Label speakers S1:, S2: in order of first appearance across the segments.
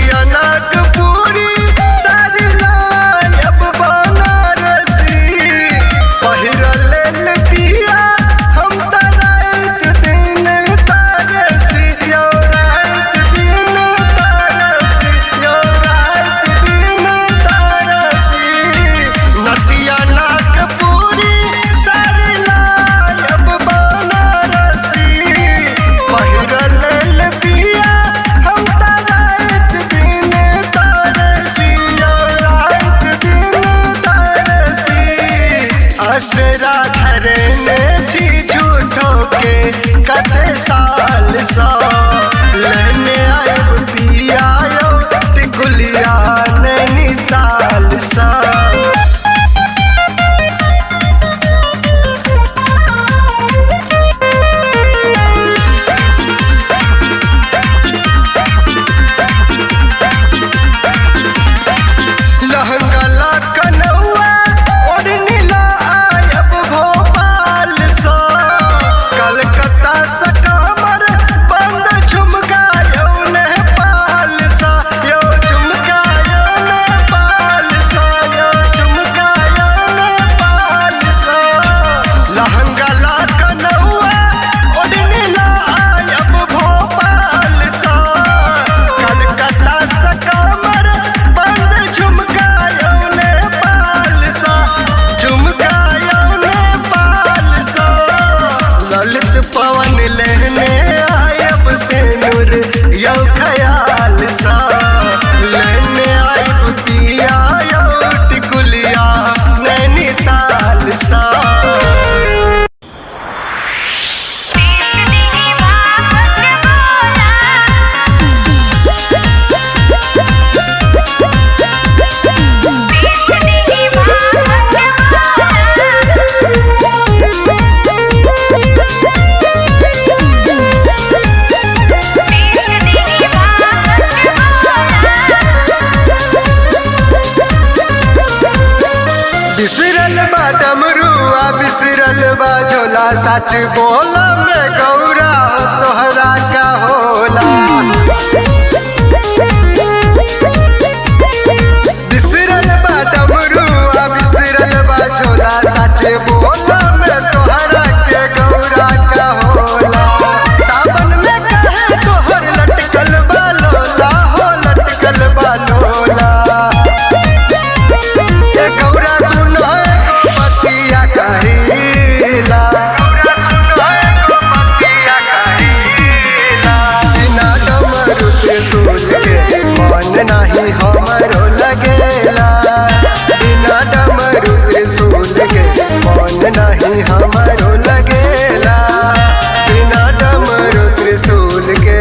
S1: नथिया नागपुरी साड़ी लायब बनारसी पहिरले पिया हम त रात दिन तारसी यो रात दिन तारसी यो रात दिन तारसी नथिया नागपुरी साड़ी लायब बनारसी पहिरले पिया हम त रात दिन तारसी यो रात दिन तारसी असरा धरने छी झूठो के कते साल सा लेने आयब पिया यो टिकुलिया नैनीताल सा लहंगा ला कनौआ ओढ़नी ला आयब भोपाल सा कलकत्ता से कमर बंद झुमका यो नेपाल सा यो झुमका यो नेपाल सा यो झुमका यो नेपाल सा लहंगा ला कनौआ ओढ़नी ला आयब भोपाल सा कलकत्ता से कमर बंद झुमका यो नेपाल सा झुमका यो नेपाल सा ललित पवन लेने आयब सेनुर यो ख्याल सा लेने आयब पिया यो टिकुलिया नैनीताल सा बिसरल बा डमरुआ बिसरल बा झोला सच बोला में गौरा तोहरा का होला बिसरल बा डमरुआ बिसरल बा झोला सच बोला में तोहरा के गौरा का होला सावन में कहे तोहर लटकल बा लोला हो लटकल बा लोला ये गौरा सुनो पतिया कहिला बिना डमरू के सुन के मन नहीं हमरो लगेला बिना डमरू के सुन के मन नहीं हमरो लगेला बिना डमरू के सुन के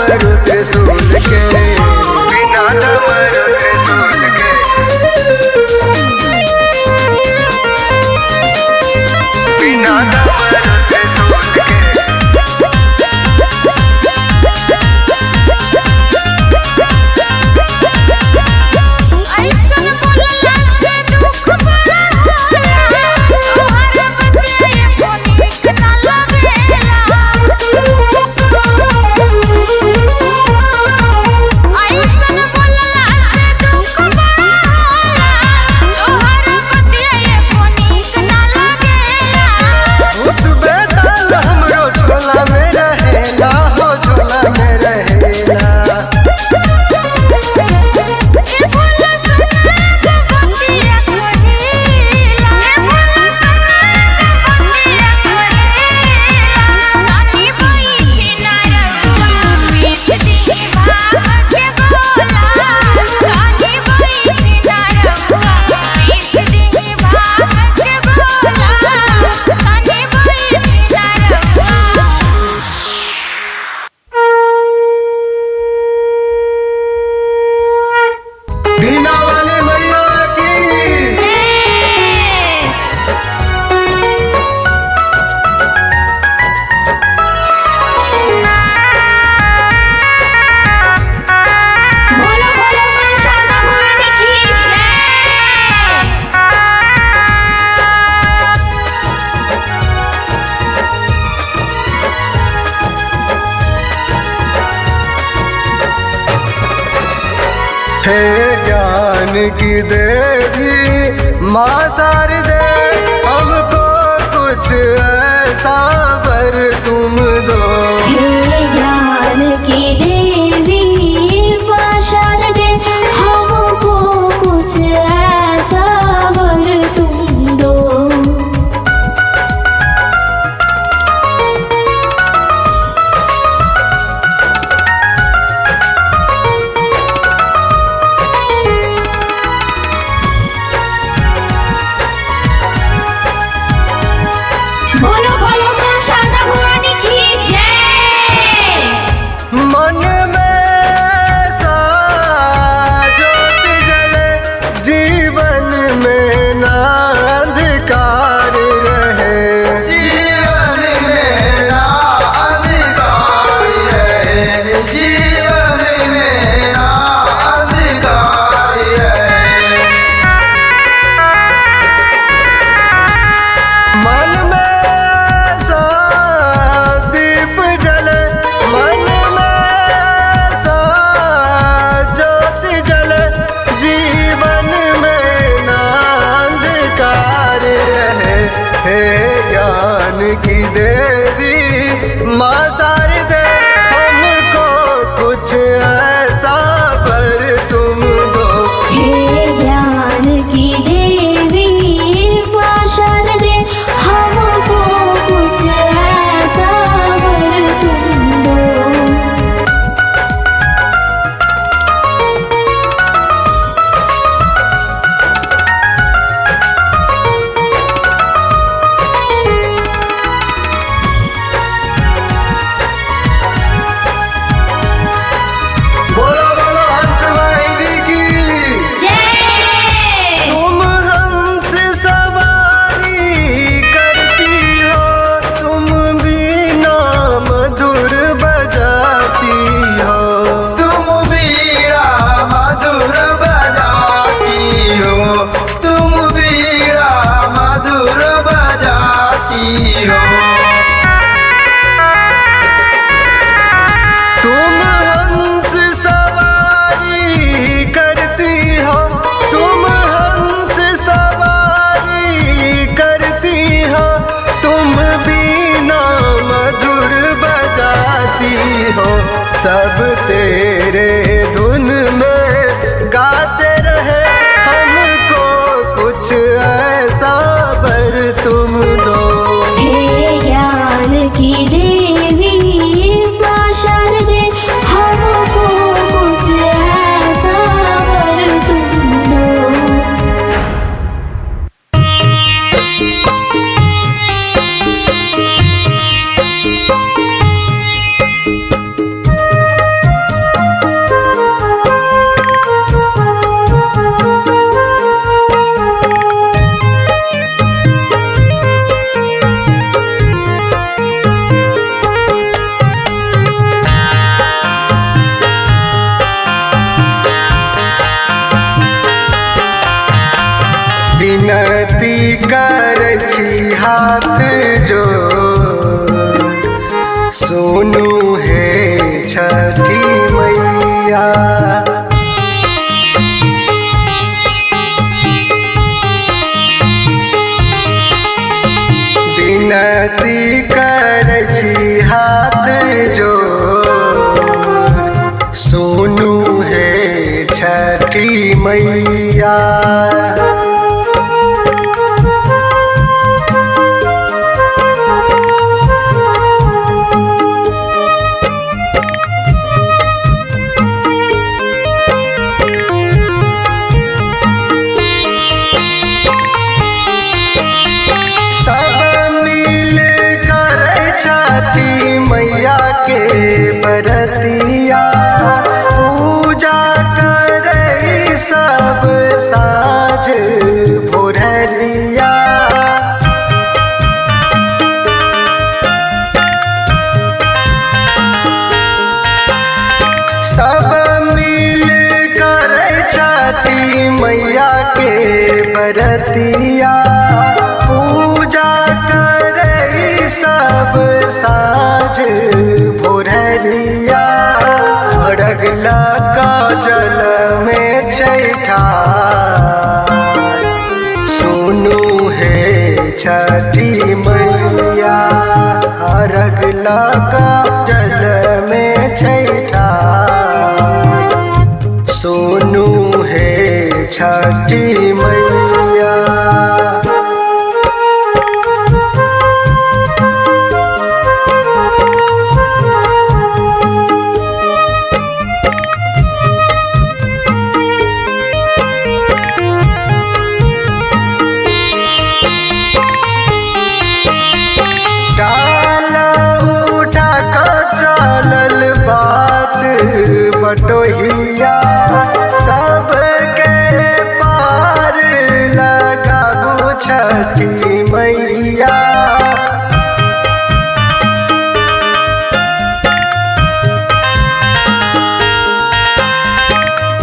S1: डमरू त्रिशूल के, बिना डमरू त्रिशूल के, बिना डमरू त्रिशूल के। हे ज्ञान की देवी माँ शारदे, हमको कुछ ऐसा वर तुम दो।
S2: हे ज्ञान की देवी माँ शारदे, हमको कुछ ऐसा वर तुम दो। बोलो बोलो माँ शारदा भवानी की जय।
S1: मन में सा ज्योति जले, जीवन में ना अंधकार रहे, जीवन में ना अंधकार रहे, जीवन में ना अंधकार रहे। मन में सा दीप जले, मन में सा ज्योति जले, जीवन में ना अंधकार रहे। हे ज्ञान की देवी माँ शारदे, हमको कुछ ऐसा वर तुम दो।
S2: हे ज्ञान की देवी माँ शारदे, हमको कुछ ऐसा वर तुम दो।
S1: बोलो बोलो हंस वाहिनी की।
S2: जय।
S1: तुम हंस सवारी करती हो, तुम बीना मधुर बजाती हो, तुम बीड़ा मधुर बजाती हो, तुम बीड़ा मधुर बजाती हो। तुम हंस सवारी करती हो, तुम हंस सवारी करती हो, तुम बीना मधुर बजाती हो। सब तेरे धुन में गाते रहे, हमको कुछ ऐसा वर तुम दो।
S2: हे ज्ञान की देवी माँ शारदे, हमको कुछ ऐसा वर तुम दो।
S1: सुनु हे छठी मैया। विनती करै छी हाथ जोड़ सुनु हे छठी मैया। मैया के बरतिया पूजा करे सब साँझ भोरलिया। सब मिल करे छठी मैया के बरतिया पूजा करे सब साँझ भोरलिया। अड़गला का जल में छैठा सुनु हे छठी मैया। अड़गला का जल में छैठा सुनु हे छठी मैया। बटोहिया सबके पार लगाबू छठी मैया।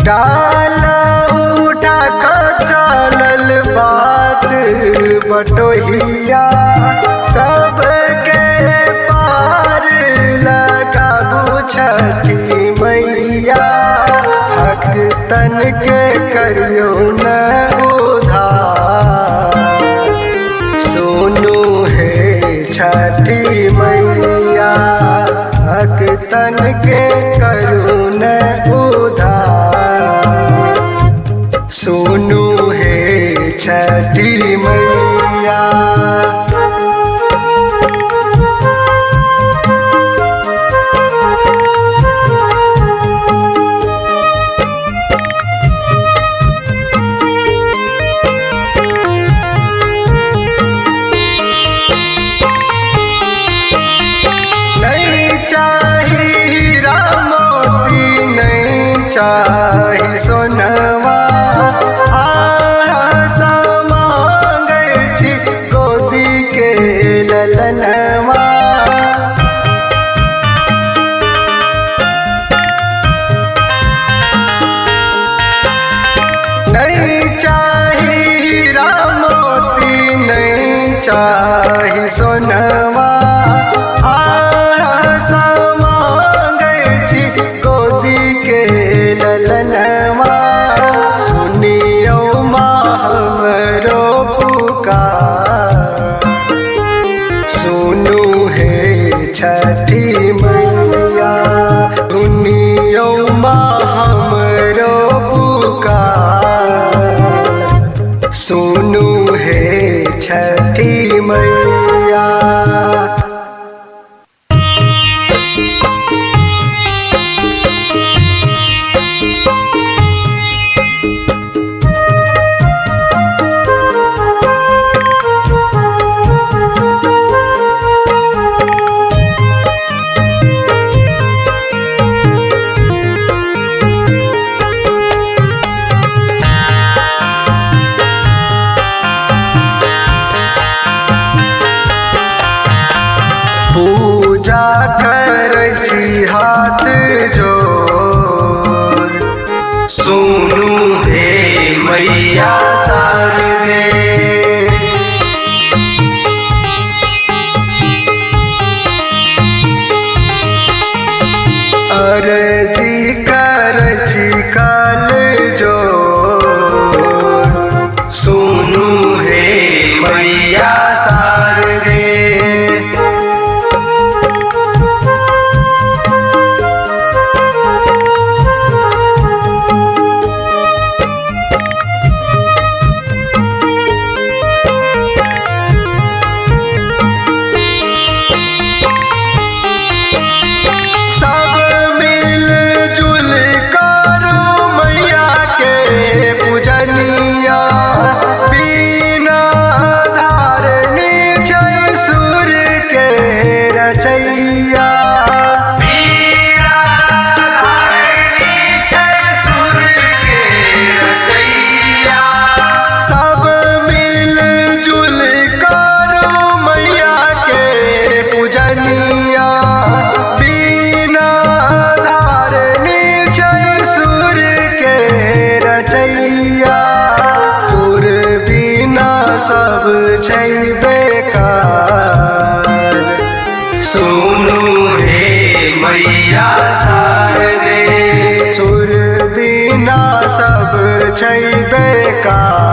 S1: डाला उठा कर चलल बात बटोहिया सबके पार लगाबू छठी मैया। भक्तन के करियो न उधार सुनु हे छठी मैया। भक्तन के करियो न उधार सुनु हे छठी मैया। चाही सोनवा आशा मांगै छी गोदी के ललनवा। नहीं चाही हीरा मोती नहीं चाही सोनवा आशा मांगै छी गोदी के ललनवा। सुनियो माँ हमरो पुकार सुनु हे छठी मैया। सुनियो माँ हमरो पुकार सुनु हे छठी मैया। पूजा करै छी हाथ जोड़ सुनु हे मैया शारदे। अर्जी करची काल जो सुनु हे मैया शारदे। सब छै बेकार सुनु हे मैया शारदे। सुर बिना सब छै बेकार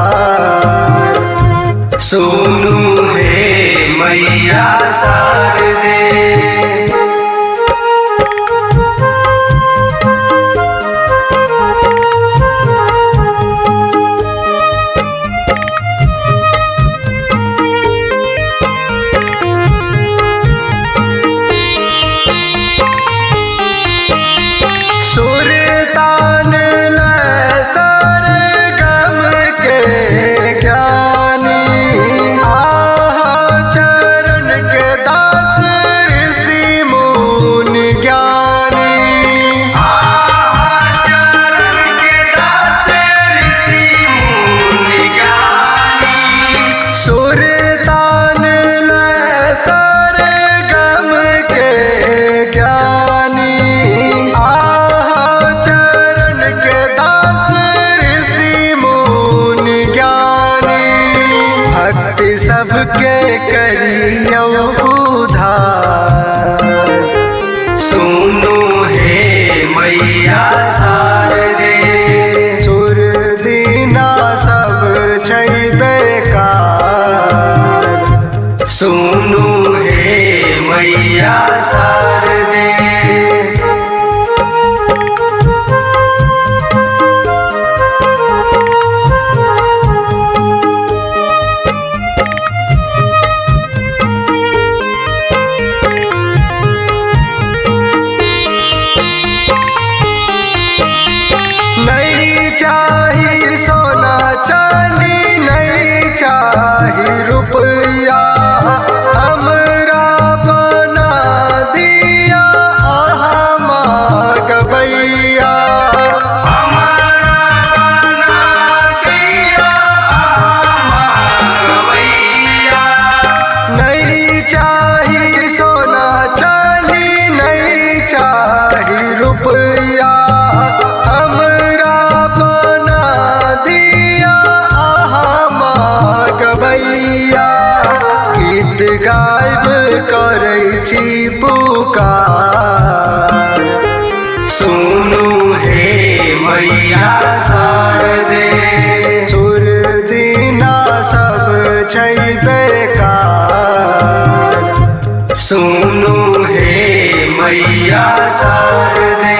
S1: सुनु हे मैया शारदे। सबके करियो उधार सुनु हे मैया शारदे। सुर बिना सब छै बेकार सुनु हे मैया शारदे। गायब करै छी पुकार सुनु हे मैया शारदे। सुर बिना सब छै बेकार सुनु हे मैया शारदे।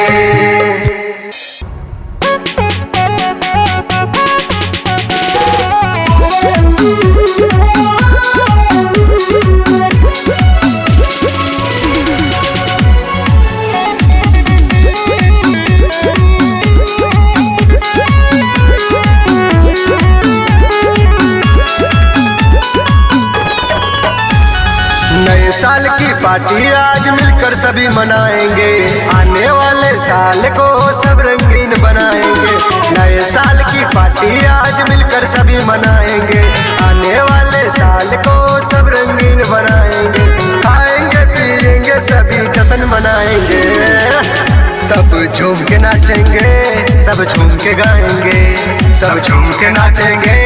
S1: साल की पार्टी आज मिलकर सभी मनाएंगे, आने वाले साल को सब रंगीन बनाएंगे। नए साल की पार्टी आज मिलकर सभी मनाएंगे, आने वाले साल को सब रंगीन बनाएंगे। खाएंगे पिएंगे सभी जश्न मनाएंगे, सब झूम के नाचेंगे सब झूम के गाएंगे, सब झूम के नाचेंगे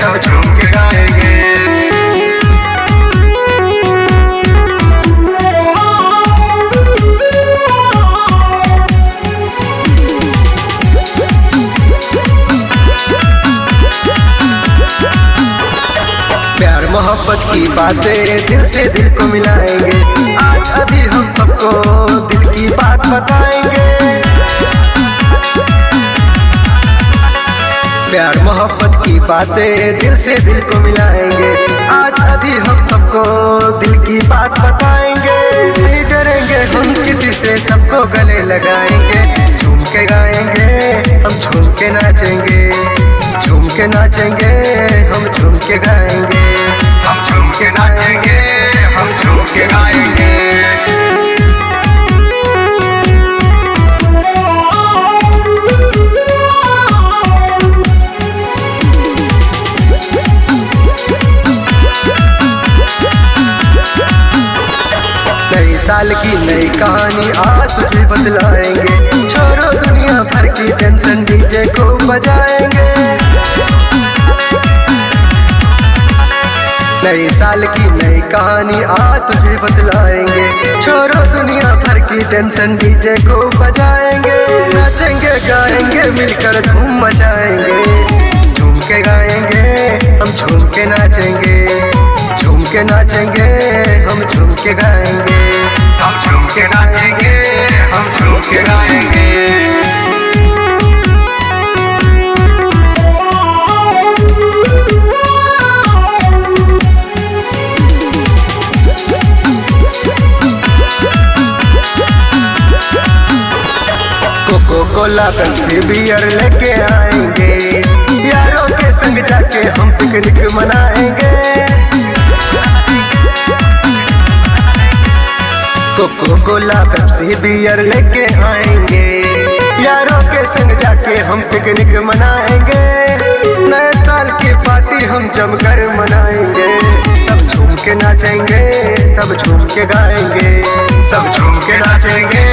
S1: सब झूम के गाएंगे। बातें दिल से दिल को मिलाएंगे। आज अभी हम सबको दिल की बात बताएंगे। प्यार मोहब्बत की बातें दिल से दिल को मिलाएंगे। आज अभी हम सबको दिल की बात बताएंगे। नहीं डरेंगे हम किसी से, सबको गले लगाएंगे। झूम के गाएंगे हम, झूम के नाचेंगे। झूम के नाचेंगे हम, झूम के गाएंगे। हम झूम के नाचेंगे, हम झूम के गाएंगे। नई साल की नई कहानी आज तुझे बतलाएंगे। छोड़ो दुनिया भर की टेंशन, डीजे को बजाएंगे। नई साल की नई कहानी आज तुझे बतलाएंगे। छोड़ो दुनिया भर की टेंशन, डीजे को बजाएंगे। नाचेंगे गाएंगे मिलकर धूम मचाएंगे। झूम के गाएंगे हम, झूम के नाचेंगे। झूम के नाचेंगे हम, झूम के गाएंगे। हम झूम के नाचेंगे, हम झूम के गाएंगे। कोको कोला पेप्सी बियर लेके आएंगे। यारों के संग जाके हम पिकनिक मनाएंगे। कोको कोला पेप्सी बियर लेके आएंगे। यारों के संग जाके हम पिकनिक मनाएंगे। नए साल की पार्टी हम जमकर मनाएंगे। सब झूम के नाचेंगे, सब झूम के गाएंगे। सब झूम के नाचेंगे,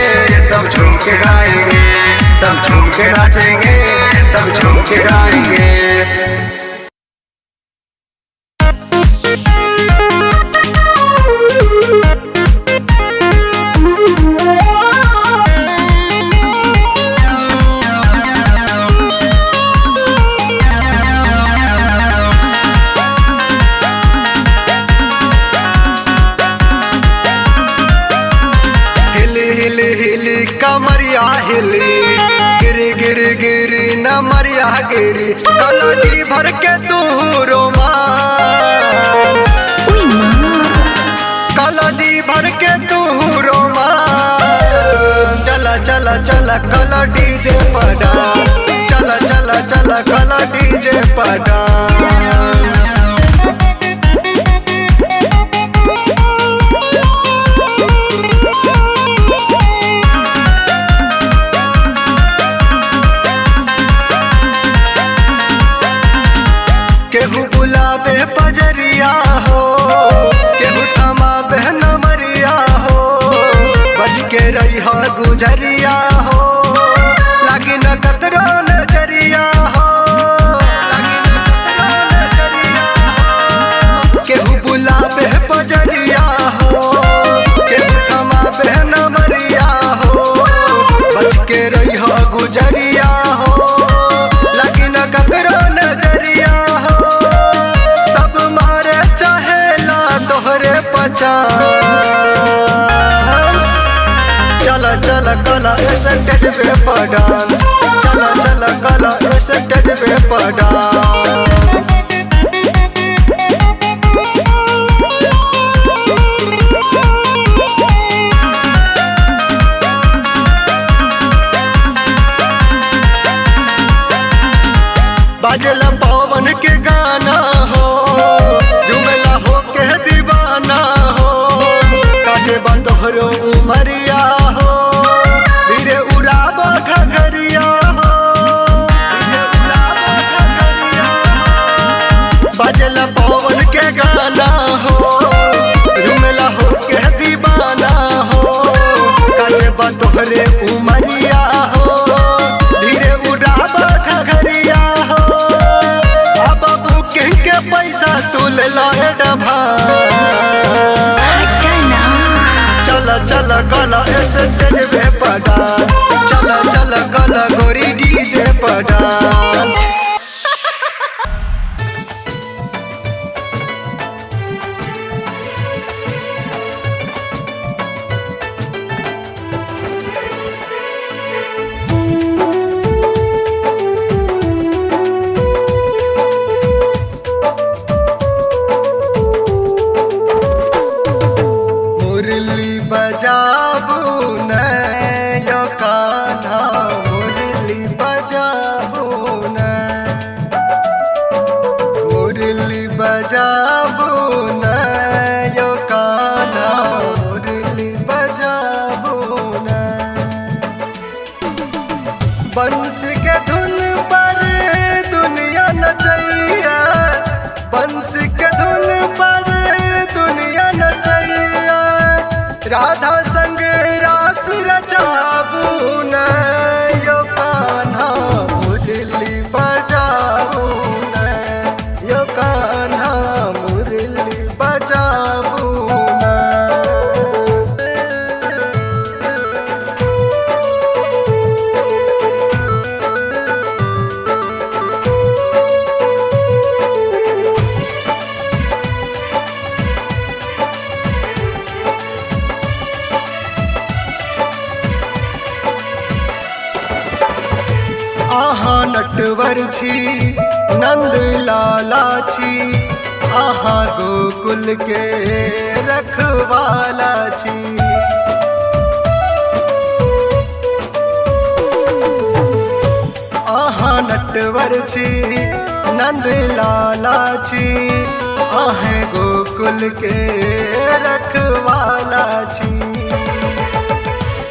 S1: सब झूम के गाएंगे। सब झूम के नाचेंगे, सब झूम के गाएंगे। कमरिया हिली, गिरी गिरी गिरी न मरिया गिरी। कलजी भर के तू रोमांस, कलजी भर के तू रोमांस। चला चला चला कला डीजे पर डांस। चला चला चला कला डीजे पर डांस। केहू बुलावे पजरिया हो, केहू थमावे नमरिया हो। बच के रही हो गुजरिया हो, लागी न कतरो नजरिया हो। लागी न कतरो नजरिया हो। केहू बुलावे पजरिया हो, केहू थमावे नमरिया हो। बच के रही हो गुजरिया हो, लागी न कतरो नजरिया हो। तोहरे पचास। चला चला कला स्टेज पे पर डांस। चला चला कला स्टेज पे पर डांस। बाजला पवन के गाना हो, झूमेला हो के दीवाना हो। काजे बंदोहरो उमरिया हो, धीरे उड़ावा घघरिया हो। धीरे उड़ावा घघरिया हो। बाजला पवन के गाना हो, झूमेला हो के दीवाना हो। काजे बंदोहरे उमरिया हो, धीरे उड़ावा घघरिया हो। अब बुकिंग के पैसा तू ले लो डभा। चला चला कला स्टेज पे पर डांस। चला चला कला गोरी डीजे पर डांस। बंस के धुन पर दुनिया नचैया, बंस के धुन पर दुनिया नचैया, राधा संग रास रचाबू न यो कान्हा मुरली बजाबू न यो कान्हा मुरली बजाबू न। आहा नटवर छी नंद लाला छी, आहा गोकुल के रखवाला छी। आहा नटवर छी नंद लाला छी, आहे गोकुल के रखवाला छी।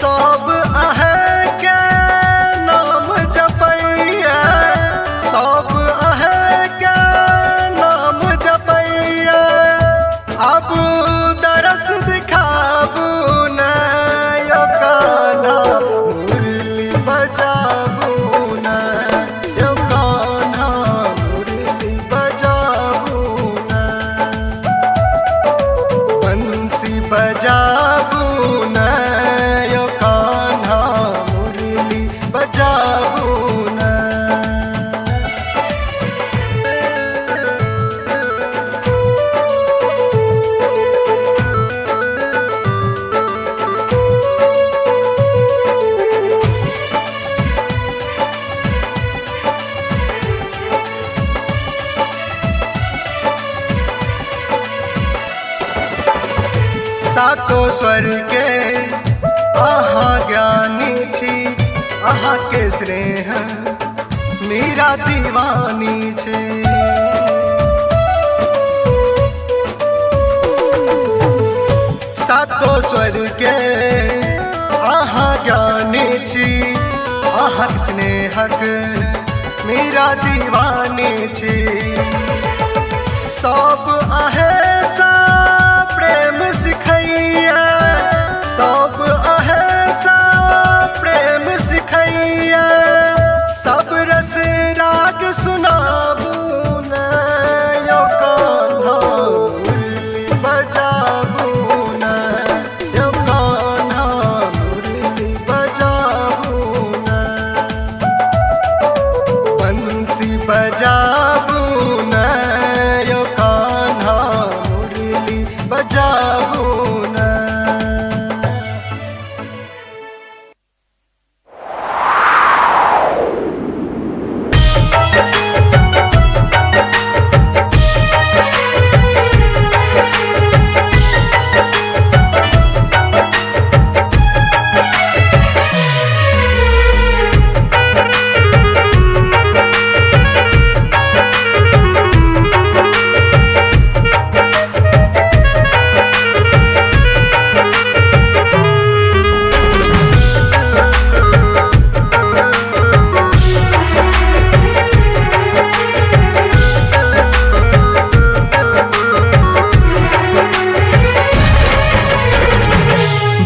S1: सब आहे के नाम जपैया, सब आहे के नाम जपैया, अब दरस दिखाबू न यो कान्हा मुरली बजाबू न यो कान्हा मुरली बजाबू न। बंसी बजाबू न यो कान्हा मुरली बजाबू न। सातों स्वर के आहा ज्ञानी छी, आहा के स्नेह मीरा दीवानी छे। सातों स्वर के आहा ज्ञानी छी, आहा के स्नेहक मीरा दीवानी छी। सब आहे सा प्रेम सिखैया, सब आहे सा प्रेम सिखैया, सब रस राग सुनाबू न यो कान्हा मुरली बजाबू न यो कान्हा मुरली बजाबू न। बंसी बजाबू न यो कान्हा मुरली बजाबू न।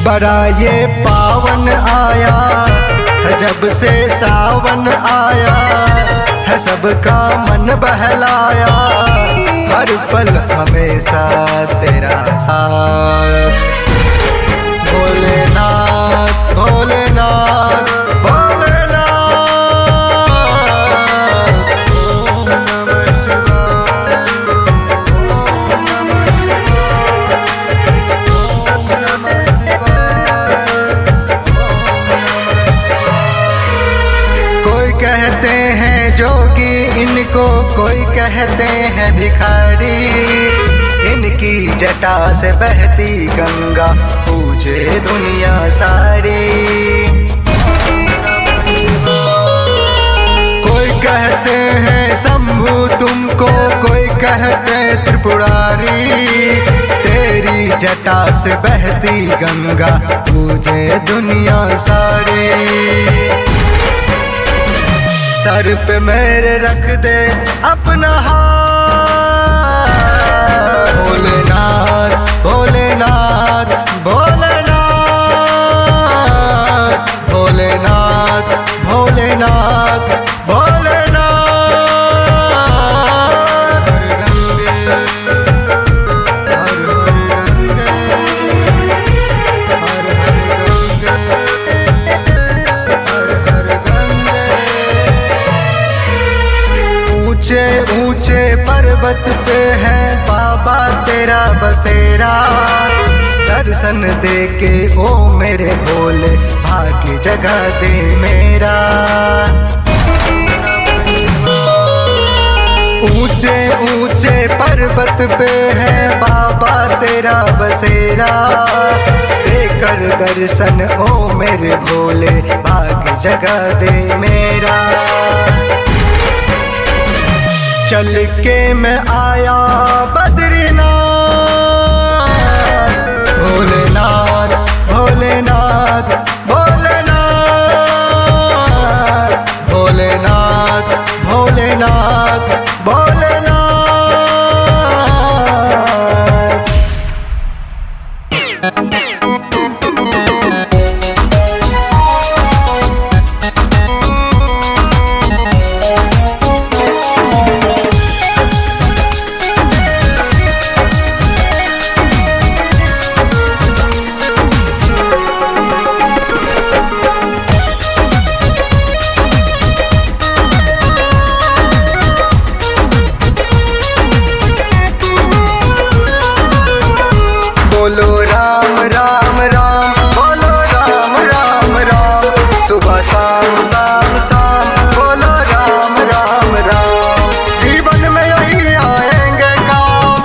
S1: बड़ा ये पावन आया है जब से सावन आया है, सबका मन बहलाया, हर पल हमेशा तेरा साथ। भोलेनाथ भोलेनाथ भोलेनाथ, ओम नमः शिवाय, ओम नमः शिवाय, ओम नमः शिवाय, ओम नमः शिवाय। कोई कहते हैं जोगी इनको, कोई कहते हैं भिखारी, इनकी जटा से बहती गंगा पूजे दुनिया सारी। कोई कहते हैं शंभु तुमको, कोई कहते त्रिपुरारी, तेरी जटा से बहती गंगा पूजे दुनिया सारी। सर पे मेरे रख दे अपना हाथ। भोलेनाथ भोलेनाथ भोलेनाथ भोलेनाथ भोलेनाथ भोलेनाथ। हर गंगे हर गंगे हर गंगे हर गंगे। ऊंचे ऊंचे पर्वत पे है बाबा तेरा बसेरा। दर्शन दे के ओ मेरे भोले भाग्य जगा दे मेरा। ऊंचे ऊंचे पर्वत पे है बाबा तेरा बसेरा। देकर दर्शन ओ मेरे भोले भाग्य जगा दे मेरा। चल के मैं आया बद्रीनाथ। भोलेनाथ भोलेनाथ भोलेनाथ भोलेनाथ भोलेनाथ भोलेनाथ। बोलो राम राम राम बोलो राम राम राम। सुबह शाम शाम शाम बोलो राम राम राम। जीवन में यही आएंगे काम,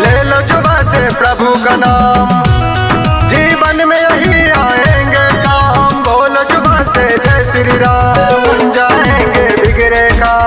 S1: ले लो जुबां से प्रभु का नाम। जीवन में यही आएंगे काम, बोलो जुबां से जय श्री राम। बन जाएंगे बिगड़े काम।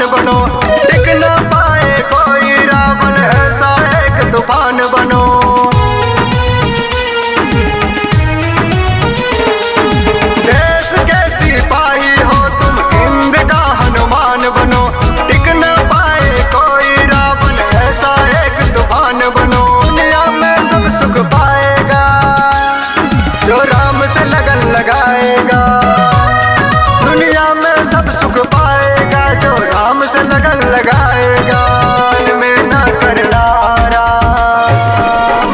S1: बनो टिक न पाए कोई रावण, ऐसा एक तूफान बनो। देश के सिपाही हो तुम, हिंद का हनुमान बनो। टिक न पाए कोई रावण, ऐसा एक तूफान बनो। दुनिया में सब सुख पाएगा जो राम से लगन लगाएगा। दुनिया में सब सुख पाएगा जो राम से लगन लगाएगा। में ना करना राम,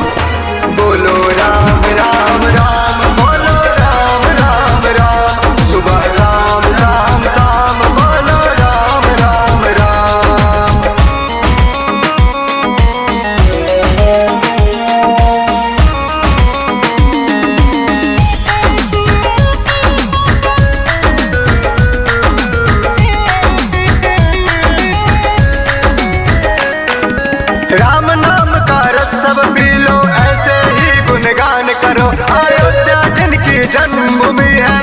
S1: बोलो राम राम राम बोलो राम राम राम। सुबह शाम शाम शाम बोलो राम राम राम। राम नाम का रस सब पी लो, ऐसे ही गुणगान करो। अयोध्या जिनकी जन्मभूमि है